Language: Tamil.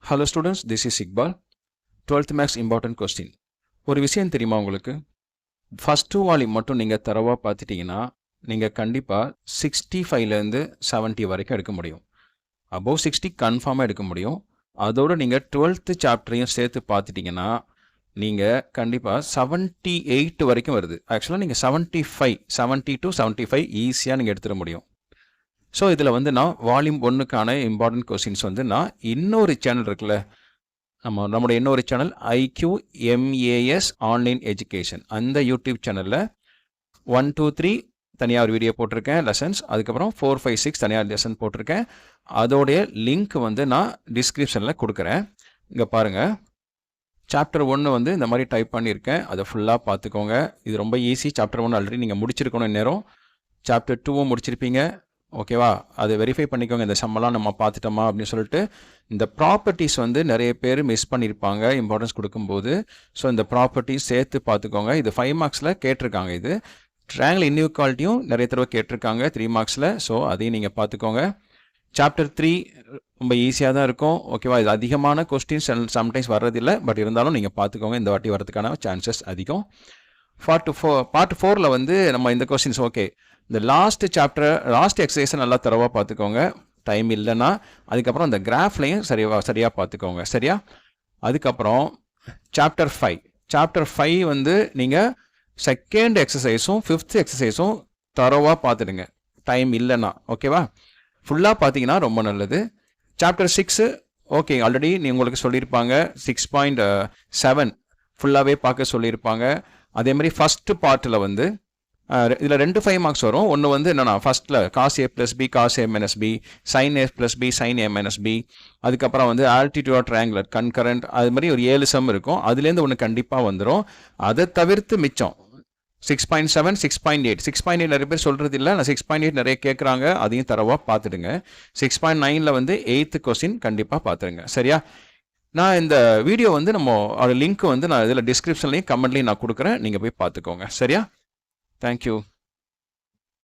Hello students, this is Iqbal. 12th Maths important question. ஒரு விஷயம் தெரியுமா உங்களுக்கு? ஃபர்ஸ்ட் வால்யூம் மட்டும் நீங்கள் தரவாக பார்த்துட்டிங்கன்னா நீங்கள் கண்டிப்பாக 65லேருந்து 70 வரைக்கும் எடுக்க முடியும். அபோவ் 60 கன்ஃபார்மாக எடுக்க முடியும். அதோடு நீங்கள் 12th சாப்டரையும் சேர்த்து பார்த்துட்டிங்கன்னா நீங்கள் கண்டிப்பாக 78 வரைக்கும் வருது. ஆக்சுவலாக நீங்கள் 70 to 75 ஈஸியாக நீங்கள் எடுத்துட முடியும். ஸோ இதில் வந்து நான் வால்யூம் 1க்கான இம்பார்ட்டன்ட் கொஸ்டின்ஸ் வந்து நான் இன்னொரு சேனல் இருக்குல்ல, நம்முடைய இன்னொரு சேனல் IQMAS ஆன்லைன் எஜுகேஷன், அந்த யூடியூப் சேனலில் 1, 2, 3 தனியாக ஒரு வீடியோ போட்டிருக்கேன் லெசன்ஸ், அதுக்கப்புறம் 4, 5, 6 தனியாக லெசன் போட்டிருக்கேன். அதோடைய லிங்க் வந்து நான் டிஸ்கிரிப்ஷனில் கொடுக்குறேன். இங்கே பாருங்கள், சாப்டர் 1 வந்து இந்த மாதிரி டைப் பண்ணியிருக்கேன், அதை ஃபுல்லாக பார்த்துக்கோங்க. இது ரொம்ப ஈஸி. சாப்டர் 1 ஆல்ரெடி நீங்கள் முடிச்சிருக்கணும் இந்நேரம். சாப்டர் 2வும் முடிச்சிருப்பீங்க. ஓகேவா? அதை வெரிஃபை பண்ணிக்கோங்க, இந்த சம்மெல்லாம் நம்ம பார்த்துட்டோமா அப்படின்னு சொல்லிட்டு. இந்த ப்ராப்பர்ட்டிஸ் வந்து நிறைய பேர் மிஸ் பண்ணியிருப்பாங்க இம்பார்ட்டன்ஸ் கொடுக்கும்போது. ஸோ இந்த ப்ராப்பர்ட்டிஸ் சேர்த்து பார்த்துக்கோங்க. இது 5 மார்க்ஸில் கேட்டிருக்காங்க. இது ட்ரையாங்கிள் இன்இக்வாலிட்டியும் நிறைய தடவை கேட்டிருக்காங்க 3 மார்க்ஸில். ஸோ அதையும் நீங்கள் பார்த்துக்கோங்க. சாப்டர் 3 ரொம்ப ஈஸியாக தான் இருக்கும். ஓகேவா? இது அதிகமான கொஸ்டின்ஸ் சம்டைம்ஸ் வர்றதில்லை, பட் இருந்தாலும் நீங்கள் பார்த்துக்கோங்க, இந்த வாட்டி வரதுக்கான சான்சஸ் அதிகம். பார்ட் 4ல் வந்து நம்ம இந்த கொஸ்டின்ஸ் ஓகே, இந்த லாஸ்ட் எக்ஸசைஸை நல்லா தரவாக பார்த்துக்கோங்க. டைம் இல்லைன்னா அதுக்கப்புறம் அந்த கிராஃப்லையும் சரியாக பார்த்துக்கோங்க. சரியா? அதுக்கப்புறம் சாப்டர் 5 வந்து நீங்கள் செகண்ட் எக்ஸசைஸும் 5th எக்ஸசைஸும் தரவாக பார்த்துடுங்க, டைம் இல்லைன்னா. ஓகேவா? ஃபுல்லாக பார்த்தீங்கன்னா ரொம்ப நல்லது. சாப்டர் 6 ஓகே, ஆல்ரெடி உங்களுக்கு சொல்லியிருப்பாங்க 6.7 ஃபுல்லாகவே பார்க்க சொல்லியிருப்பாங்க. அதே மாதிரி ஃபஸ்ட்டு பார்ட்டில் வந்து இதில் 2 5 மார்க்ஸ் வரும். ஒன்று வந்து என்னென்னா ஃபஸ்ட்டில் cos A + B cos A - B, sin A + B sin A - B, அதுக்கப்புறம் வந்து ஆல்டிடியூட் ட்ரையாங்குலர் கன்கரண்ட், அது மாதிரி ஒரு 7 சம் இருக்கும். அதுலேருந்து ஒன்று கண்டிப்பாக வந்துடும். அதை தவிர்த்து மிச்சம் 6.7 6.8 6.8 நிறைய பேர் சொல்கிறது இல்லை, நான் 6.8 நிறைய கேட்குறாங்க, அதையும் தரவாக பார்த்துடுங்க. 6.9ல் வந்து 8th கொஸ்டின் கண்டிப்பாக பார்த்துருங்க. சரியா? நான் இந்த வீடியோ வந்து லிங்க் வந்து நான் இதில் டிஸ்கிரிப்ஷன்லையும் கமெண்ட்லையும் நான் கொடுக்குறேன், நீங்கள் போய் பார்த்துக்கோங்க. சரியா? Thank you.